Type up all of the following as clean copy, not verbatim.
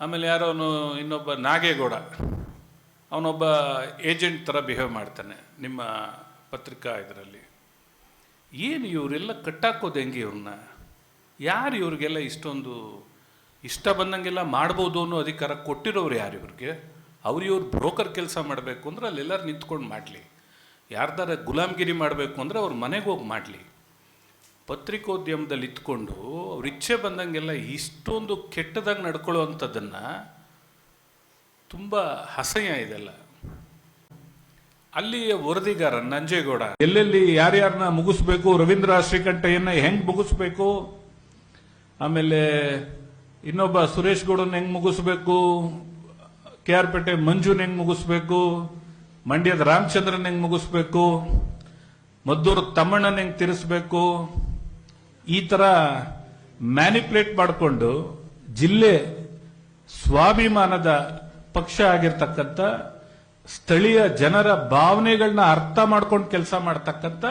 ಆಮೇಲೆ ಯಾರೋನು ಇನ್ನೊಬ್ಬ ನಾಗೇಗೌಡ, ಅವನೊಬ್ಬ ಏಜೆಂಟ್ ಥರ ಬಿಹೇವ್ ಮಾಡ್ತಾನೆ ನಿಮ್ಮ ಪತ್ರಿಕಾ ಇದರಲ್ಲಿ. ಏನು ಇವರೆಲ್ಲ ಕಟ್ಟಾಕೋದು ಹೆಂಗೆ ಇವ್ರನ್ನ? ಯಾರು ಇವ್ರಿಗೆಲ್ಲ ಇಷ್ಟೊಂದು ಇಷ್ಟ ಬಂದಂಗೆಲ್ಲ ಮಾಡ್ಬೋದು ಅನ್ನೋ ಅಧಿಕಾರ ಕೊಟ್ಟಿರೋರು ಯಾರು ಇವ್ರಿಗೆ? ಇವ್ರು ಬ್ರೋಕರ್ ಕೆಲಸ ಮಾಡಬೇಕು ಅಂದ್ರೆ ಅಲ್ಲೆಲ್ಲರೂ ನಿಂತ್ಕೊಂಡು ಮಾಡಲಿ. ಯಾರ್ದಾರ ಗುಲಾಮ್ಗಿರಿ ಮಾಡಬೇಕು ಅಂದರೆ ಅವ್ರ ಮನೆಗೆ ಹೋಗಿ ಮಾಡಲಿ. ಪತ್ರಿಕೋದ್ಯಮದಲ್ಲಿ ಇತ್ಕೊಂಡು ಅವ್ರ ಇಚ್ಛೆ ಬಂದಂಗೆಲ್ಲ ಇಷ್ಟೊಂದು ಕೆಟ್ಟದಾಗಿ ನಡ್ಕೊಳ್ಳೋ ಅಂಥದ್ದನ್ನು ತುಂಬ ಅಸಹ್ಯ ಇದೆಲ್ಲ. ಅಲ್ಲಿ ವರದಿಗಾರ ನಂಜೇಗೌಡ ಎಲ್ಲೆಲ್ಲಿ ಯಾರ್ಯಾರನ್ನ ಮುಗಿಸ್ಬೇಕು, ರವೀಂದ್ರ ಶ್ರೀಕಂಠಯ್ಯನ ಹೆಂಗೆ ಮುಗಿಸ್ಬೇಕು, ಆಮೇಲೆ ಇನ್ನೊಬ್ಬ ಸುರೇಶ್ ಗೌಡನ ಹೆಂಗೆ ಮುಗಿಸ್ಬೇಕು, KR ಪೇಟೆ ಮಂಜುನ ಹೆಂಗೆ ಮುಗಿಸ್ಬೇಕು, ಮಂಡ್ಯದ ರಾಮಚಂದ್ರನ್ ಹೆಂಗೆ ಮುಗಿಸ್ಬೇಕು, ಮದ್ದೂರು ತಮ್ಮಣ್ಣನ ಹೆಂಗೆ ತಿರ್ಸ್ಬೇಕು, ಈ ಥರ ಮ್ಯಾನಿಪ್ಯುಲೇಟ್ ಮಾಡಿಕೊಂಡು ಜಿಲ್ಲೆ ಸ್ವಾಭಿಮಾನದ ಪಕ್ಷ ಆಗಿರ್ತಕ್ಕಂಥ ಸ್ಥಳೀಯ ಜನರ ಭಾವನೆಗಳನ್ನ ಅರ್ಥ ಮಾಡ್ಕೊಂಡು ಕೆಲಸ ಮಾಡ್ತಕ್ಕಂಥ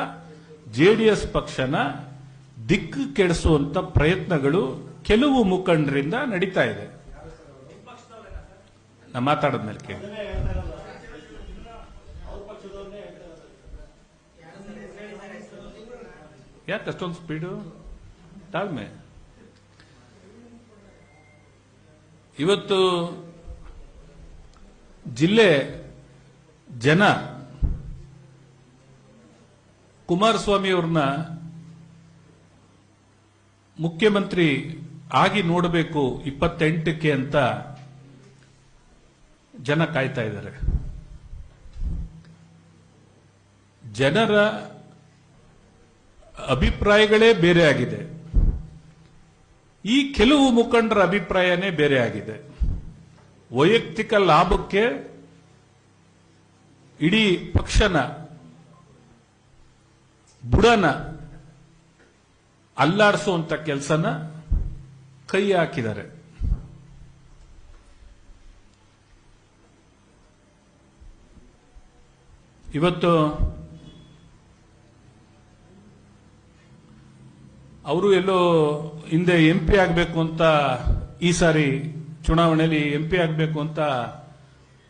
JDS ಪಕ್ಷನ ದಿಕ್ಕು ಕೆಡಿಸುವಂತ ಪ್ರಯತ್ನಗಳು ಕೆಲವು ಮುಖಂಡರಿಂದ ನಡೀತಾ ಇದೆ. ನಾ ಮಾತಾಡಿದ್ಮೇಲೆ ಕೇಳಿ. ಯಾಕೆ ಅಷ್ಟೊಂದು ಸ್ಪೀಡು? ತಾಳ್ಮೆ. ಇವತ್ತು ಜಿಲ್ಲೆ ಜನ ಕುಮಾರಸ್ವಾಮಿ ಅವ್ರನ್ನ ಮುಖ್ಯಮಂತ್ರಿ ಆಗಿ ನೋಡಬೇಕು 28ಕ್ಕೆ ಅಂತ ಜನ ಕಾಯ್ತಾ ಇದ್ದಾರೆ. ಜನರ ಅಭಿಪ್ರಾಯಗಳೇ ಬೇರೆ ಆಗಿದೆ. ಈ ಕೆಲವು ಮುಖಂಡರ ಅಭಿಪ್ರಾಯನೇ ಬೇರೆ ಆಗಿದೆ. ವೈಯಕ್ತಿಕ ಲಾಭಕ್ಕೆ ಇಡೀ ಪಕ್ಷನ ಬುಡನ ಅಲ್ಲಾಡಿಸುವಂತ ಕೆಲಸನ ಕೈ ಹಾಕಿದ್ದಾರೆ. ಇವತ್ತು ಅವರು ಎಲ್ಲೋ ಹಿಂದೆ MP ಆಗಬೇಕು ಅಂತ, ಈ ಸಾರಿ ಚುನಾವಣೆಯಲ್ಲಿ MP ಆಗಬೇಕು ಅಂತ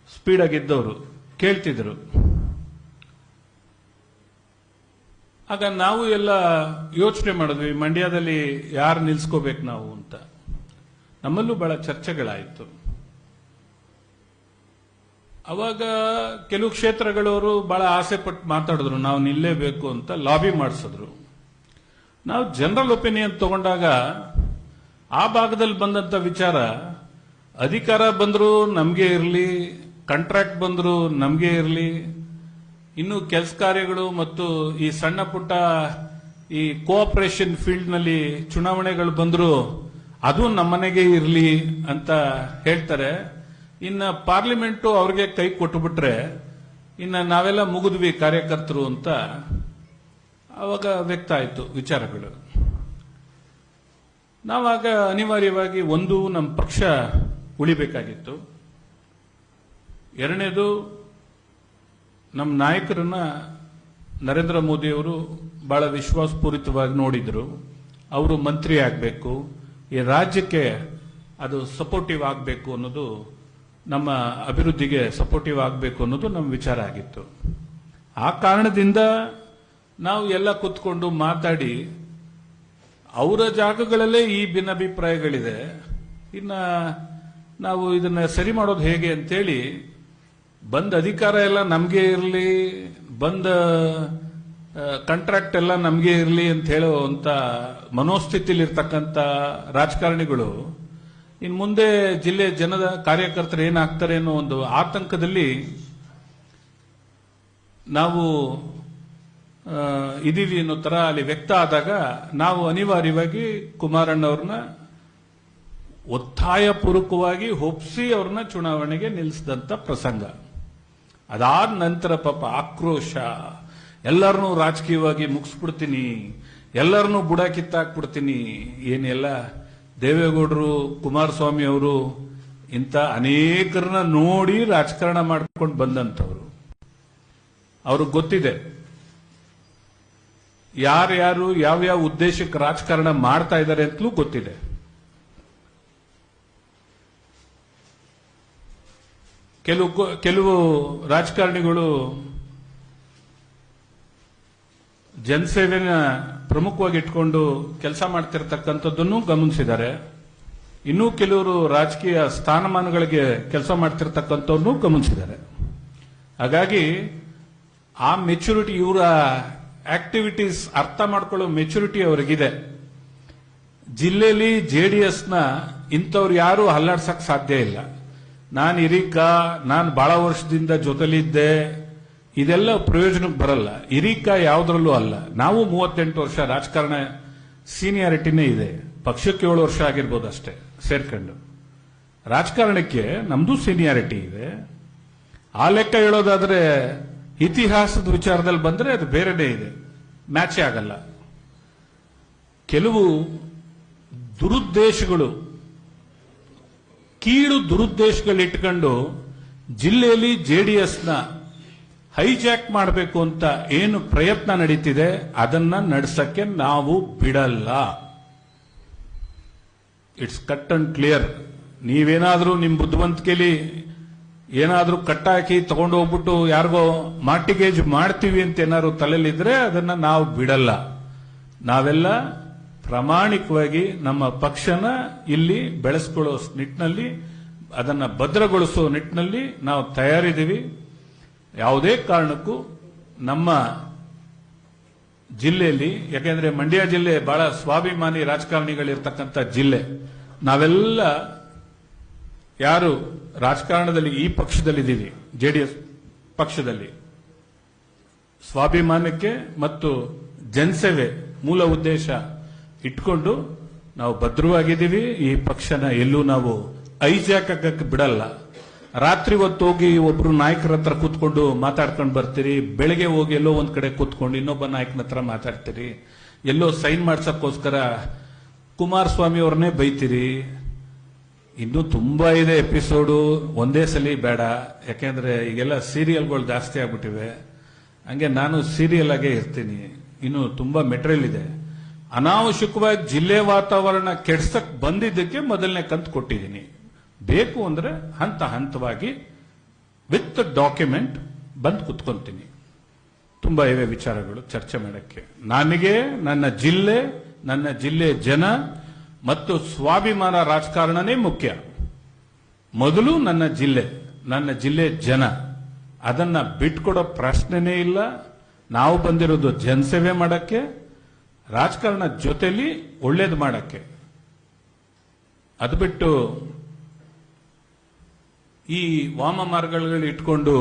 ಸ್ಪೀಡ್ ಆಗಿದ್ದವರು ಕೇಳ್ತಿದ್ರು. ಆಗ ನಾವು ಎಲ್ಲ ಯೋಚನೆ ಮಾಡಿದ್ವಿ, ಮಂಡ್ಯದಲ್ಲಿ ಯಾರು ನಿಲ್ಸ್ಕೋಬೇಕು ನಾವು ಅಂತ. ನಮ್ಮಲ್ಲೂ ಬಹಳ ಚರ್ಚೆಗಳಾಯಿತು. ಅವಾಗ ಕೆಲವು ಕ್ಷೇತ್ರಗಳವರು ಬಹಳ ಆಸೆ ಪಟ್ಟು ಮಾತಾಡಿದ್ರು, ನಾವು ನಿಲ್ಲೇಬೇಕು ಅಂತ ಲಾಬಿ ಮಾಡಿಸಿದ್ರು. ನಾವು ಜನರಲ್ ಒಪಿನಿಯನ್ ತಗೊಂಡಾಗ ಆ ಭಾಗದಲ್ಲಿ ಬಂದಂತ ವಿಚಾರ, ಅಧಿಕಾರ ಬಂದ್ರು ನಮಗೆ ಇರಲಿ, ಕಾಂಟ್ರಾಕ್ಟ್ ಬಂದ್ರು ನಮಗೆ ಇರಲಿ, ಇನ್ನು ಕೆಲಸ ಕಾರ್ಯಗಳು ಮತ್ತು ಈ ಸಣ್ಣ ಪುಟ್ಟ ಈ ಕೋಆಪರೇಷನ್ ಫೀಲ್ಡ್ ನಲ್ಲಿ ಚುನಾವಣೆಗಳು ಬಂದ್ರು ಅದು ನಮ್ಮನೆಗೆ ಇರಲಿ ಅಂತ ಹೇಳ್ತಾರೆ. ಇನ್ನ ಪಾರ್ಲಿಮೆಂಟು ಅವ್ರಿಗೆ ಕೈ ಕೊಟ್ಟುಬಿಟ್ರೆ ಇನ್ನ ನಾವೆಲ್ಲ ಮುಗಿದ್ವಿ ಕಾರ್ಯಕರ್ತರು ಅಂತ ಅವಾಗ ವ್ಯಕ್ತ ಆಯಿತು ವಿಚಾರಗಳು. ನಾವಾಗ ಅನಿವಾರ್ಯವಾಗಿ ಒಂದು ನಮ್ಮ ಪಕ್ಷ ಉಳಿಬೇಕಾಗಿತ್ತು, ಎರಡನೇದು ನಮ್ಮ ನಾಯಕರನ್ನ ನರೇಂದ್ರ ಮೋದಿಯವರು ಬಹಳ ವಿಶ್ವಾಸಪೂರಿತವಾಗಿ ನೋಡಿದ್ರು. ಅವರು ಮಂತ್ರಿ ಆಗಬೇಕು, ಈ ರಾಜ್ಯಕ್ಕೆ ಅದು ಸಪೋರ್ಟಿವ್ ಆಗಬೇಕು ಅನ್ನೋದು, ನಮ್ಮ ಅಭಿವೃದ್ಧಿಗೆ ಸಪೋರ್ಟಿವ್ ಆಗಬೇಕು ಅನ್ನೋದು ನಮ್ಮ ವಿಚಾರ ಆಗಿತ್ತು. ಆ ಕಾರಣದಿಂದ ನಾವು ಎಲ್ಲ ಕೂತ್ಕೊಂಡು ಮಾತಾಡಿ ಅವರ ಜಾಗಗಳಲ್ಲೇ ಈ ಭಿನ್ನಾಭಿಪ್ರಾಯಗಳಿದೆ, ಇನ್ನ ನಾವು ಇದನ್ನ ಸರಿ ಮಾಡೋದು ಹೇಗೆ ಅಂತೇಳಿ, ಬಂದ ಅಧಿಕಾರ ಎಲ್ಲ ನಮಗೆ ಇರಲಿ, ಬಂದ ಕಾಂಟ್ರಾಕ್ಟ್ ಎಲ್ಲ ನಮಗೆ ಇರಲಿ ಅಂತ ಹೇಳುವಂತ ಮನೋಸ್ಥಿತಿಲಿರ್ತಕ್ಕಂಥ ರಾಜಕಾರಣಿಗಳು ಇನ್ನು ಮುಂದೆ ಜಿಲ್ಲೆ ಜನದ ಕಾರ್ಯಕರ್ತರು ಏನಾಗ್ತಾರೆ ಅನ್ನೋ ಒಂದು ಆತಂಕದಲ್ಲಿ ನಾವು ಇದೀವಿ ಅನ್ನೋ ತರ ಅಲ್ಲಿ ವ್ಯಕ್ತ ಆದಾಗ ನಾವು ಅನಿವಾರ್ಯವಾಗಿ ಕುಮಾರಣ್ಣವ್ರನ್ನ ಒತ್ತಾಯಪೂರ್ವಕವಾಗಿ ಒಪ್ಪಿಸಿ ಅವ್ರನ್ನ ಚುನಾವಣೆಗೆ ನಿಲ್ಲಿಸಿದಂತ ಪ್ರಸಂಗ. ಅದಾದ ನಂತರ ಪಾಪ ಆಕ್ರೋಶ, ಎಲ್ಲರನ್ನೂ ರಾಜಕೀಯವಾಗಿ ಮುಗಿಸ್ಬಿಡ್ತೀನಿ, ಎಲ್ಲರನ್ನೂ ಬುಡ ಕಿತ್ತಾಕ್ಬಿಡ್ತೀನಿ, ಏನೆಲ್ಲ ದೇವೇಗೌಡರು, ಕುಮಾರಸ್ವಾಮಿ ಅವರು ಇಂಥ ಅನೇಕರನ್ನ ನೋಡಿ ರಾಜಕಾರಣ ಮಾಡ್ಕೊಂಡು ಬಂದಂಥವ್ರು. ಅವ್ರಿಗೆ ಗೊತ್ತಿದೆ ಯಾರ್ಯಾರು ಯಾವ್ಯಾವ ಉದ್ದೇಶಕ್ಕೆ ರಾಜಕಾರಣ ಮಾಡ್ತಾ ಇದ್ದಾರೆ ಅಂತಲೂ ಗೊತ್ತಿದೆ. ಕೆಲವು ರಾಜಕಾರಣಿಗಳು ಜನಸೇವೆನ ಪ್ರಮುಖವಾಗಿ ಇಟ್ಕೊಂಡು ಕೆಲಸ ಮಾಡ್ತಿರ್ತಕ್ಕಂಥದ್ದನ್ನು ಗಮನಿಸಿದ್ದಾರೆ. ಇನ್ನೂ ಕೆಲವರು ರಾಜಕೀಯ ಸ್ಥಾನಮಾನಗಳಿಗೆ ಕೆಲಸ ಮಾಡ್ತಿರ್ತಕ್ಕಂಥವ್ರನ್ನೂ ಗಮನಿಸಿದ್ದಾರೆ. ಹಾಗಾಗಿ ಆ ಮೆಚುರಿಟಿ, ಇವರ ಆಕ್ಟಿವಿಟೀಸ್ ಅರ್ಥ ಮಾಡ್ಕೊಳ್ಳೋ ಮೆಚುರಿಟಿ ಅವರಿಗಿದೆ. ಜಿಲ್ಲೆಯಲ್ಲಿ ಜೆಡಿಎಸ್ನ ಇಂಥವ್ರು ಯಾರು ಹಲ್ಲಾಡ್ಸಕ್ ಸಾಧ್ಯ ಇಲ್ಲ. ನಾನು ನಾನು ಬಹಳ ವರ್ಷದಿಂದ ಜೊತೆಲಿದ್ದೆ, ಇದೆಲ್ಲ ಪ್ರಯೋಜನಕ್ಕೆ ಬರಲ್ಲ. ಯಾವುದರಲ್ಲೂ ಅಲ್ಲ. ನಾವು 38 ವರ್ಷ ರಾಜಕಾರಣ ಸೀನಿಯಾರಿಟಿನೇ ಇದೆ. ಪಕ್ಷಕ್ಕೆ 7 ವರ್ಷ ಆಗಿರ್ಬೋದು ಅಷ್ಟೇ ಸೇರ್ಕೊಂಡು. ರಾಜಕಾರಣಕ್ಕೆ ನಮ್ದು ಸೀನಿಯಾರಿಟಿ ಇದೆ. ಆ ಲೆಕ್ಕ ಹೇಳೋದಾದ್ರೆ ಇತಿಹಾಸದ ವಿಚಾರದಲ್ಲಿ ಬಂದ್ರೆ ಅದು ಬೇರೆನೇ ಇದೆ, ಮ್ಯಾಚೇ ಆಗಲ್ಲ. ಕೆಲವು ದುರುದ್ದೇಶಗಳು, ಕೀಳು ದುರುದ್ದೇಶಗಳಿಟ್ಕೊಂಡು ಜಿಲ್ಲೆಯಲ್ಲಿ ಜೆಡಿಎಸ್ನ ಹೈಜಾಕ್ ಮಾಡಬೇಕು ಅಂತ ಏನು ಪ್ರಯತ್ನ ನಡೀತಿದೆ ಅದನ್ನ ನಡೆಸಕ್ಕೆ ನಾವು ಬಿಡಲ್ಲ. It's cut and clear. ನೀವೇನಾದ್ರೂ ನಿಮ್ ಬುದ್ಧಿವಂತಿಕೆಯಲ್ಲಿ ಏನಾದ್ರೂ ಕಟ್ಟಾಕಿ ತಗೊಂಡು ಹೋಗ್ಬಿಟ್ಟು ಯಾರಿಗೋ ಮಾರ್ಟಿಗೇಜ್ ಮಾಡ್ತೀವಿ ಅಂತ ಏನಾದ್ರು ತಲೆಯಲ್ಲಿದ್ರೆ ಅದನ್ನ ನಾವು ಬಿಡಲ್ಲ. ನಾವೆಲ್ಲ ಪ್ರಾಮಾಣಿಕವಾಗಿ ನಮ್ಮ ಪಕ್ಷನ ಇಲ್ಲಿ ಬೆಳೆಸ್ಕೊಳ್ಳೋ ನಿಟ್ಟಿನಲ್ಲಿ, ಅದನ್ನ ಭದ್ರಗೊಳಿಸೋ ನಿಟ್ಟಿನಲ್ಲಿ ನಾವು ತಯಾರಿದ್ದೀವಿ. ಯಾವುದೇ ಕಾರಣಕ್ಕೂ ನಮ್ಮ ಜಿಲ್ಲೆಯಲ್ಲಿ, ಯಾಕೆಂದ್ರೆ ಮಂಡ್ಯ ಜಿಲ್ಲೆ ಬಹಳ ಸ್ವಾಭಿಮಾನಿ ರಾಜಕಾರಣಿಗಳಿರ್ತಕ್ಕಂಥ ಜಿಲ್ಲೆ. ನಾವೆಲ್ಲ ಯಾರು ರಾಜಕಾರಣದಲ್ಲಿ ಈ ಪಕ್ಷದಲ್ಲಿದ್ದೀವಿ, ಜೆಡಿಎಸ್ ಪಕ್ಷದಲ್ಲಿ, ಸ್ವಾಭಿಮಾನಕ್ಕೆ ಮತ್ತು ಜನಸೇವೆ ಮೂಲ ಉದ್ದೇಶ ಇಟ್ಕೊಂಡು ನಾವು ಭದ್ರವಾಗಿದ್ದೀವಿ. ಈ ಪಕ್ಷನ ಎಲ್ಲೂ ನಾವು ಹೈಜಾಕ್ ಆಗಕ್ಕೆ ಬಿಡಲ್ಲ. ರಾತ್ರಿ ಹೊತ್ತು ಹೋಗಿ ಒಬ್ರು ನಾಯಕರ ಹತ್ರ ಕೂತ್ಕೊಂಡು ಮಾತಾಡ್ಕೊಂಡು ಬರ್ತೀರಿ, ಬೆಳಗ್ಗೆ ಹೋಗಿ ಎಲ್ಲೋ ಒಂದ್ ಕಡೆ ಕೂತ್ಕೊಂಡು ಇನ್ನೊಬ್ಬ ನಾಯಕನ ಹತ್ರ ಮಾತಾಡ್ತೀರಿ, ಎಲ್ಲೋ ಸೈನ್ ಮಾಡ್ಸಕ್ಕೋಸ್ಕರ ಕುಮಾರಸ್ವಾಮಿ ಅವ್ರನ್ನೇ ಬೈತೀರಿ. ಇನ್ನೂ ತುಂಬಾ ಇದೆ ಎಪಿಸೋಡು, ಒಂದೇ ಸಲ ಬೇಡ. ಯಾಕೆಂದ್ರೆ ಈಗೆಲ್ಲ ಸೀರಿಯಲ್ಗಳು ಜಾಸ್ತಿ ಆಗ್ಬಿಟ್ಟಿವೆ. ಹಂಗೆ ನಾನು ಸೀರಿಯಲ್ ಆಗೇ ಇರ್ತೀನಿ. ಇನ್ನು ತುಂಬಾ ಮೆಟೀರಿಯಲ್ ಇದೆ. ಅನಾವಶ್ಯಕವಾಗಿ ಜಿಲ್ಲೆ ವಾತಾವರಣ ಕೆಡ್ಸಕ್ ಬಂದಿದ್ದಕ್ಕೆ ಮೊದಲನೇ ಕಂತು ಕೊಟ್ಟಿದ್ದೀನಿ. ಬೇಕು ಅಂದ್ರೆ ಹಂತ ಹಂತವಾಗಿ ವಿತ್ ಡಾಕ್ಯುಮೆಂಟ್ ಬಂದು ಕುತ್ಕೊಂತೀನಿ. ತುಂಬಾ ಇವೆ ವಿಚಾರಗಳು ಚರ್ಚೆ ಮಾಡಕ್ಕೆ. ನನಗೆ ನನ್ನ ಜಿಲ್ಲೆ ಜನ ಮತ್ತು ಸ್ವಾಭಿಮಾನ ರಾಜಕಾರಣನೇ ಮುಖ್ಯ. ಮೊದಲು ನನ್ನ ಜಿಲ್ಲೆ ಜನ, ಅದನ್ನ ಬಿಟ್ಕೊಡೋ ಪ್ರಶ್ನೆನೇ ಇಲ್ಲ. ನಾವು ಬಂದಿರೋದು ಜನಸೇವೆ ಮಾಡಕ್ಕೆ, ರಾಜಕಾರಣ ಜೊತೆಲಿ ಒಳ್ಳೇದು ಮಾಡಕ್ಕೆ. ಅದು ಬಿಟ್ಟು ಈ ವಾಮ ಮಾರ್ಗಗಳು ಇಟ್ಕೊಂಡು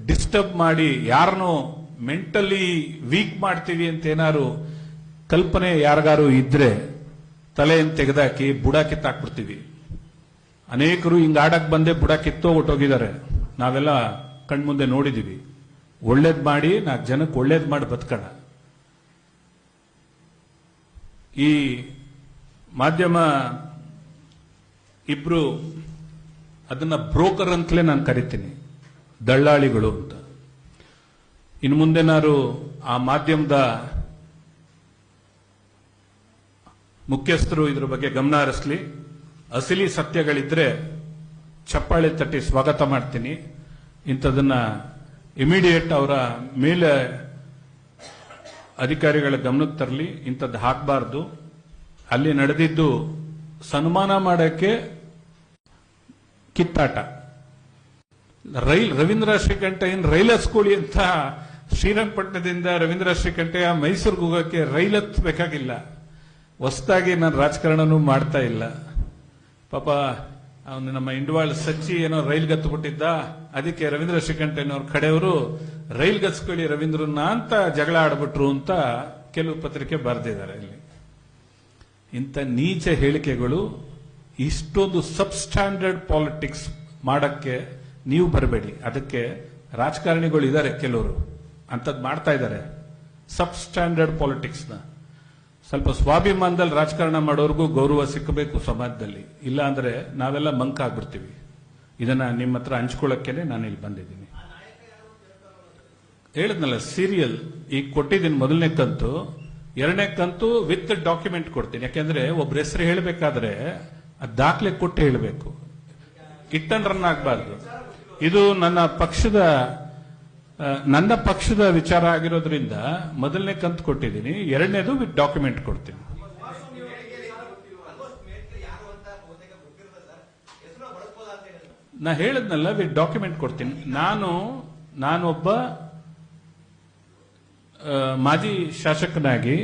ಡಿಸ್ಟರ್ಬ್ ಮಾಡಿ ಯಾರನ್ನೋ ಮೆಂಟಲಿ ವೀಕ್ ಮಾಡ್ತೀವಿ ಅಂತ ಏನಾರು ಕಲ್ಪನೆ ಯಾರಿಗಾರು ಇದ್ರೆ ತಲೆಯನ್ನು ತೆಗೆದಾಕಿ ಬುಡ ಕಿತ್ತಾಕ್ಬಿಡ್ತೀವಿ. ಅನೇಕರು ಹಿಂಗ ಆಡಕ್ ಬಂದೆ ಬುಡ ಕಿತ್ತೋಗ್ಬಿಟ್ಟೋಗಿದ್ದಾರೆ. ನಾವೆಲ್ಲ ಕಣ್ಮುಂದೆ ನೋಡಿದೀವಿ. ಒಳ್ಳೇದ್ ಮಾಡಿ 4 ಜನಕ್ಕೆ ಒಳ್ಳೇದ್ ಮಾಡಿ ಬದುಕೋಣ. ಈ ಮಾಧ್ಯಮ ಇಬ್ರು ಅದನ್ನ ಬ್ರೋಕರ್ ಅಂತಲೇ ನಾನು ಕರಿತೀನಿ, ದಳ್ಳಾಳಿಗಳು ಅಂತ. ಇನ್ನು ಮುಂದೆನಾರು ಆ ಮಾಧ್ಯಮದ ಮುಖ್ಯಸ್ಥರು ಇದ್ರ ಬಗ್ಗೆ ಗಮನ ಹರಿಸಲಿ. ಅಸಲಿ ಸತ್ಯಗಳಿದ್ರೆ ಚಪ್ಪಾಳೆ ತಟ್ಟಿ ಸ್ವಾಗತ ಮಾಡ್ತೀನಿ. ಇಂಥದನ್ನ ಇಮಿಡಿಯೇಟ್ ಅವರ ಮೇಲೆ ಅಧಿಕಾರಿಗಳ ಗಮನಕ್ಕೆ ತರಲಿ. ಇಂಥದ್ದು ಹಾಕಬಾರ್ದು. ಅಲ್ಲಿ ನಡೆದಿದ್ದು ಸನ್ಮಾನ ಮಾಡಕ್ಕೆ ಕಿತ್ತಾಟ. ರವೀಂದ್ರ ಶ್ರೀಕಂಠ ಏನ್ ರೈಲ್ ಹಸ್ಕೊಳ್ಳಿ ಅಂತ ಶ್ರೀರಂಗಪಟ್ಟಣದಿಂದ ರವೀಂದ್ರ ಶ್ರೀಕಂಠಯ್ಯ ಮೈಸೂರಿಗೆ ಹೋಗಕ್ಕೆ ರೈಲ್ ಹತ್ಬೇಕಾಗಿಲ್ಲ. ಹೊಸದಾಗಿ ನಾನು ರಾಜಕಾರಣನೂ ಮಾಡ್ತಾ ಇಲ್ಲ. ಪಾಪ ಅವನು ನಮ್ಮ ಇಂಡವಾಳ ಸಚ್ಚಿ ಏನೋ ರೈಲ್ ಗತ್ತುಬಿಟ್ಟಿದ್ದ, ಅದಕ್ಕೆ ರವೀಂದ್ರ ಶ್ರೀಕಂಠಯ್ಯನವ್ರ ಕಡೆಯವರು ರೈಲ್ ಗತ್ಸ್ಕೊಳ್ಳಿ ರವೀಂದ್ರನ್ನ ಅಂತ ಜಗಳ ಆಡ್ಬಿಟ್ರು ಅಂತ ಕೆಲವು ಪತ್ರಿಕೆ ಬರೆದಿದ್ದಾರೆ. ಇಲ್ಲಿ ಇಂಥ ನೀಚ ಹೇಳಿಕೆಗಳು, ಇಷ್ಟೊಂದು ಸಬ್ಸ್ಟ್ಯಾಂಡರ್ಡ್ ಪಾಲಿಟಿಕ್ಸ್ ಮಾಡಕ್ಕೆ ನೀವು ಬರಬೇಡಿ. ಅದಕ್ಕೆ ರಾಜಕಾರಣಿಗಳು ಇದ್ದಾರೆ, ಕೆಲವರು ಅಂಥದ್ದು ಮಾಡ್ತಾ ಇದ್ದಾರೆ. ಸಬ್ಸ್ಟ್ಯಾಂಡರ್ಡ್ ಪಾಲಿಟಿಕ್ಸ್ನ ಸ್ವಲ್ಪ ಸ್ವಾಭಿಮಾನದಲ್ಲಿ ರಾಜಕಾರಣ ಮಾಡೋರ್ಗೂ ಗೌರವ ಸಿಕ್ಕಬೇಕು ಸಮಾಜದಲ್ಲಿ. ಇಲ್ಲ ಅಂದ್ರೆ ನಾವೆಲ್ಲ ಮಂಕ ಆಗ್ಬಿಡ್ತೀವಿ. ಇದನ್ನ ನಿಮ್ಮ ಹತ್ರ ಹಂಚ್ಕೊಳ್ಳೋಕ್ಕೇನೆ ನಾನು ಇಲ್ಲಿ ಬಂದಿದ್ದೀನಿ. ಹೇಳಿದ್ನಲ್ಲ, ಸೀರಿಯಲ್ ಈಗ ಕೊಟ್ಟಿದ್ದೀನಿ. ಮೊದಲನೇ ಕಂತು, 2ನೇ ಕಂತು ವಿತ್ ಡಾಕ್ಯುಮೆಂಟ್ ಕೊಡ್ತೀನಿ. ಯಾಕೆಂದ್ರೆ ಒಬ್ರ ಹೆಸರು ಹೇಳಬೇಕಾದ್ರೆ ದಾಖಲೆ ಕೊಟ್ಟು ಹೇಳಬೇಕು. ಇಟ್ ಅಂಡ್ ರನ್ ಆಗಬಾರ್ದು. ಇದು ನನ್ನ ಪಕ್ಷದ ವಿಚಾರ ಆಗಿರೋದ್ರಿಂದ ಮೊದಲನೇ ಕಂತು ಕೊಟ್ಟಿದ್ದೀನಿ, ಎರಡನೇದು ವಿತ್ ಡಾಕ್ಯುಮೆಂಟ್ ಕೊಡ್ತೀನಿ. ನಾ ಹೇಳದ್ನಲ್ಲ, ವಿತ್ ಡಾಕ್ಯುಮೆಂಟ್ ಕೊಡ್ತೀನಿ. ನಾನೊಬ್ಬ ಮಾಜಿ ಶಾಸಕನಾಗಿ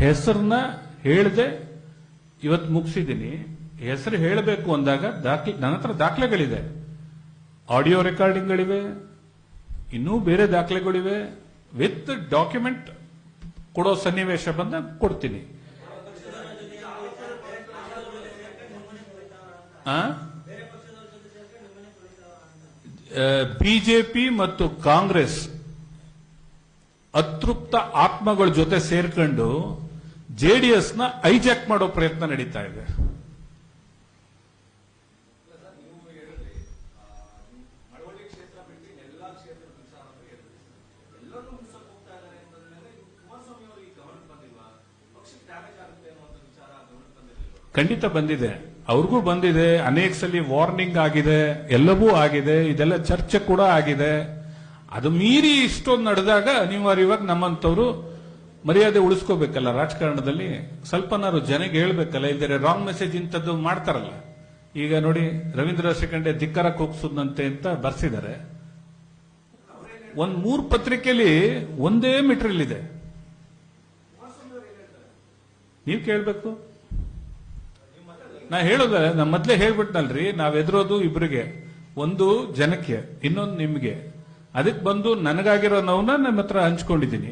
ಹೆಸರನ್ನ ಹೇಳದೆ ಇವತ್ತು ಮುಗಿಸಿದ್ದೀನಿ. ಹೆಸರು ಹೇಳಬೇಕು ಅಂದಾಗ ನನ್ನ ಹತ್ರ ದಾಖಲೆಗಳಿದೆ, ಆಡಿಯೋ ರೆಕಾರ್ಡಿಂಗ್ಗಳಿವೆ, ಇನ್ನೂ ಬೇರೆ ದಾಖಲೆಗಳಿವೆ. ವಿತ್ ಡಾಕ್ಯುಮೆಂಟ್ ಕೊಡೋ ಸನ್ನಿವೇಶ ಬಂದ ಕೊಡ್ತೀನಿ. ಬಿಜೆಪಿ ಮತ್ತು ಕಾಂಗ್ರೆಸ್ ಅತೃಪ್ತ ಆತ್ಮಗಳ ಜೊತೆ ಸೇರ್ಕೊಂಡು ಜೆಡಿಎಸ್ನ ಐಜಾಕ್ ಮಾಡೋ ಪ್ರಯತ್ನ ನಡೀತಾ ಇದೆ. ಖಂಡಿತ ಬಂದಿದೆ, ಅವ್ರಿಗೂ ಬಂದಿದೆ. ಅನೇಕ ಸಲ ವಾರ್ನಿಂಗ್ ಆಗಿದೆ, ಎಲ್ಲವೂ ಆಗಿದೆ, ಇದೆಲ್ಲ ಚರ್ಚೆ ಕೂಡ ಆಗಿದೆ. ಅದು ಮೀರಿ ಇಷ್ಟೊಂದು ನಡೆದಾಗ ಅನಿವಾರ್ಯವಾಗಿ ನಮ್ಮಂತವ್ರು ಮರ್ಯಾದೆ ಉಳಿಸ್ಕೋಬೇಕಲ್ಲ. ರಾಜಕಾರಣದಲ್ಲಿ ಸ್ವಲ್ಪನಾರು ಜನಗೆ ಹೇಳ್ಬೇಕಲ್ಲ, ಇಲ್ಲದೆ ರಾಂಗ್ ಮೆಸೇಜ್ ಇಂಥದ್ದು ಮಾಡ್ತಾರಲ್ಲ. ಈಗ ನೋಡಿ, ರವೀಂದ್ರ ಶಿಖಂಡೆ ಧಿಕ್ಕಾರ ಕೂಗ್ಸುದಂತೆ ಅಂತ ಬರ್ಸಿದ್ದಾರೆ. ಒಂದ್ 3 ಪತ್ರಿಕೆಯಲ್ಲಿ ಒಂದೇ ಮೆಟೀರಿಯಲ್ ಇದೆ, ನೀವು ಕೇಳ್ಬೇಕು. ನಾ ಹೇಳೋದಲ್ಲ, ನಾ ಮೊದ್ಲೇ ಹೇಳ್ಬಿಟ್ನಲ್ರಿ, ನಾವ್ ಎದುರೋದು ಇಬ್ರಿಗೆ, ಒಂದು ಜನಕ್ಕೆ, ಇನ್ನೊಂದು ನಿಮ್ಗೆ. ಅದಕ್ಕೆ ಬಂದು ನನಗಾಗಿರೋ ನೋವನ್ನ ನಮ್ಮ ಹತ್ರ ಹಂಚ್ಕೊಂಡಿದ್ದೀನಿ.